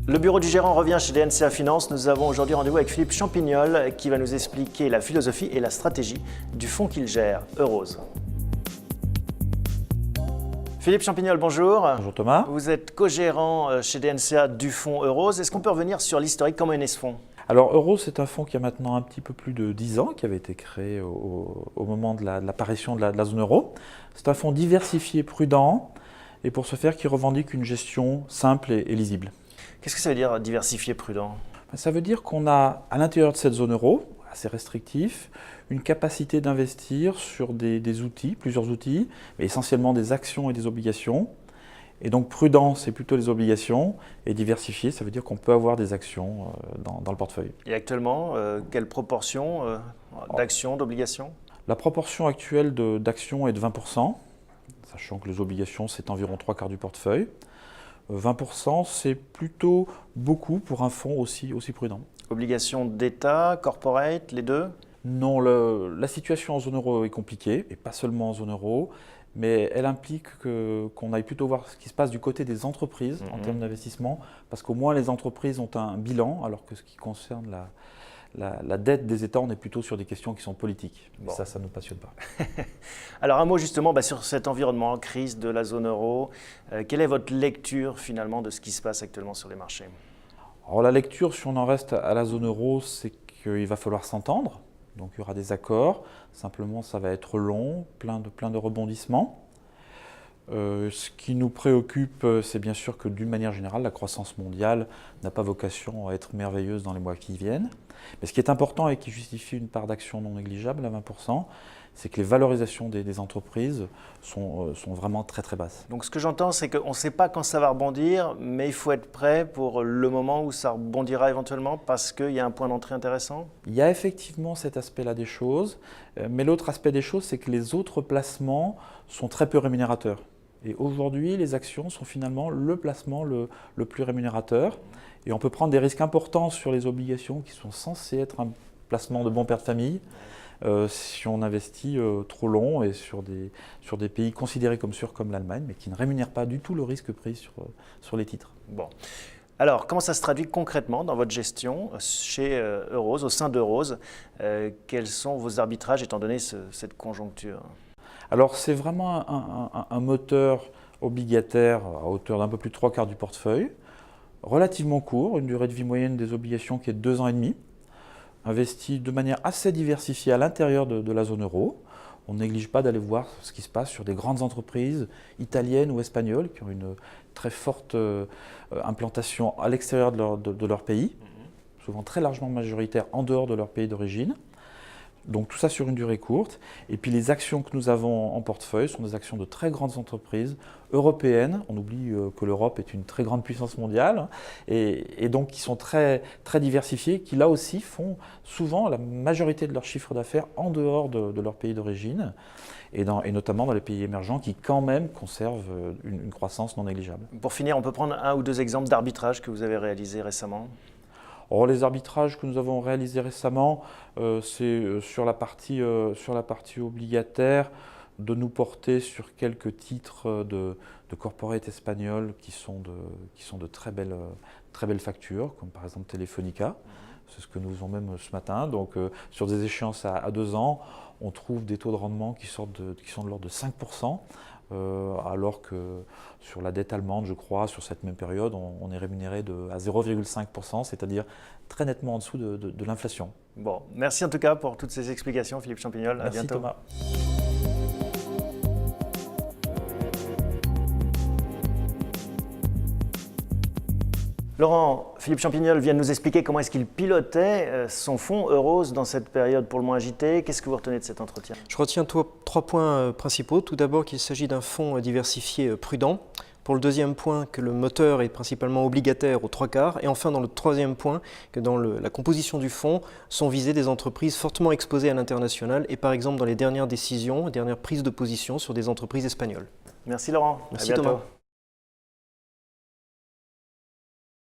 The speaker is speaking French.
Le bureau du gérant revient chez DNCA Finance. Nous avons aujourd'hui rendez-vous avec Philippe Champignol qui va nous expliquer la philosophie et la stratégie du fonds qu'il gère, Eurose. Philippe Champignol, bonjour. Bonjour Thomas. Vous êtes co-gérant chez DNCA du fonds Eurose. Est-ce qu'on peut revenir sur l'historique? Comment est né ce fonds? Alors Eurose, c'est un fonds qui a maintenant un petit peu plus de 10 ans, qui avait été créé au moment de l'apparition de la zone euro. C'est un fonds diversifié, prudent, et pour ce faire, qui revendique une gestion simple et lisible. Qu'est-ce que ça veut dire diversifié, prudent? Ça veut dire qu'on a, à l'intérieur de cette zone euro, assez restrictif, une capacité d'investir sur des outils, plusieurs outils, mais essentiellement des actions et des obligations. Et donc prudent, c'est plutôt les obligations, et diversifié, ça veut dire qu'on peut avoir des actions dans le portefeuille. Et actuellement, quelle proportion d'actions, d'obligations? La proportion actuelle d'actions est de 20%, sachant que les obligations, c'est environ 3/4 du portefeuille. 20%, c'est plutôt beaucoup pour un fonds aussi prudent. Obligations d'État, corporate, les deux? Non, la situation en zone euro est compliquée, et pas seulement en zone euro, mais elle implique qu'on aille plutôt voir ce qui se passe du côté des entreprises en termes d'investissement, parce qu'au moins les entreprises ont un bilan, alors que ce qui concerne la dette des États, on est plutôt sur des questions qui sont politiques. Bon. Ça ne nous passionne pas. Alors un mot justement sur cet environnement en crise de la zone euro. Quelle est votre lecture finalement de ce qui se passe actuellement sur les marchés? Alors la lecture, si on en reste à la zone euro, c'est qu'il va falloir s'entendre. Donc il y aura des accords, simplement ça va être long, plein de rebondissements. Ce qui nous préoccupe, c'est bien sûr que d'une manière générale, la croissance mondiale n'a pas vocation à être merveilleuse dans les mois qui viennent. Mais ce qui est important et qui justifie une part d'action non négligeable à 20%, c'est que les valorisations des entreprises sont vraiment très basses. Donc ce que j'entends, c'est qu'on ne sait pas quand ça va rebondir, mais il faut être prêt pour le moment où ça rebondira éventuellement parce qu'il y a un point d'entrée intéressant? Il y a effectivement cet aspect-là des choses, mais l'autre aspect des choses, c'est que les autres placements sont très peu rémunérateurs. Et aujourd'hui, les actions sont finalement le placement le plus rémunérateur. Et on peut prendre des risques importants sur les obligations qui sont censées être un placement de bon père de famille si on investit trop long et sur des pays considérés comme sûrs comme l'Allemagne, mais qui ne rémunèrent pas du tout le risque pris sur les titres. Bon. Alors, comment ça se traduit concrètement dans votre gestion chez Eurose, au sein d'Eurose? Quels sont vos arbitrages étant donné cette conjoncture? Alors c'est vraiment un moteur obligataire à hauteur d'un peu plus de 3/4 du portefeuille, relativement court, une durée de vie moyenne des obligations qui est de 2 ans et demi, investi de manière assez diversifiée à l'intérieur de la zone euro. On ne néglige pas d'aller voir ce qui se passe sur des grandes entreprises italiennes ou espagnoles qui ont une très forte implantation à l'extérieur de leur pays, souvent très largement majoritaire en dehors de leur pays d'origine. Donc tout ça sur une durée courte. Et puis les actions que nous avons en portefeuille sont des actions de très grandes entreprises européennes. On oublie que l'Europe est une très grande puissance mondiale et donc qui sont très diversifiées, qui là aussi font souvent la majorité de leur chiffre d'affaires en dehors de leur pays d'origine et notamment dans les pays émergents qui quand même conservent une croissance non négligeable. Pour finir, on peut prendre un ou deux exemples d'arbitrage que vous avez réalisés récemment? Or, les arbitrages que nous avons réalisés récemment, c'est sur la partie obligataire de nous porter sur quelques titres de corporate espagnols qui sont de très belles factures, comme par exemple Telefónica. C'est ce que nous faisons même ce matin. Donc, sur des échéances à 2 ans, on trouve des taux de rendement qui sont de l'ordre de 5%. Alors que sur la dette allemande, je crois, sur cette même période, on est rémunéré à 0,5%, c'est-à-dire très nettement en dessous de l'inflation. Bon, merci en tout cas pour toutes ces explications, Philippe Champignol. Merci, à bientôt. Thomas. Laurent, Philippe Champignol vient de nous expliquer comment est-ce qu'il pilotait son fonds Eurose dans cette période pour le moins agitée. Qu'est-ce que vous retenez de cet entretien? Je retiens 3 points principaux. Tout d'abord qu'il s'agit d'un fonds diversifié prudent. Pour le deuxième point, que le moteur est principalement obligataire aux 3/4. Et enfin, dans le troisième point, que dans la composition du fonds sont visées des entreprises fortement exposées à l'international et par exemple dans les dernières décisions, dernières prises de position sur des entreprises espagnoles. Merci Laurent. Merci à bientôt. Thomas.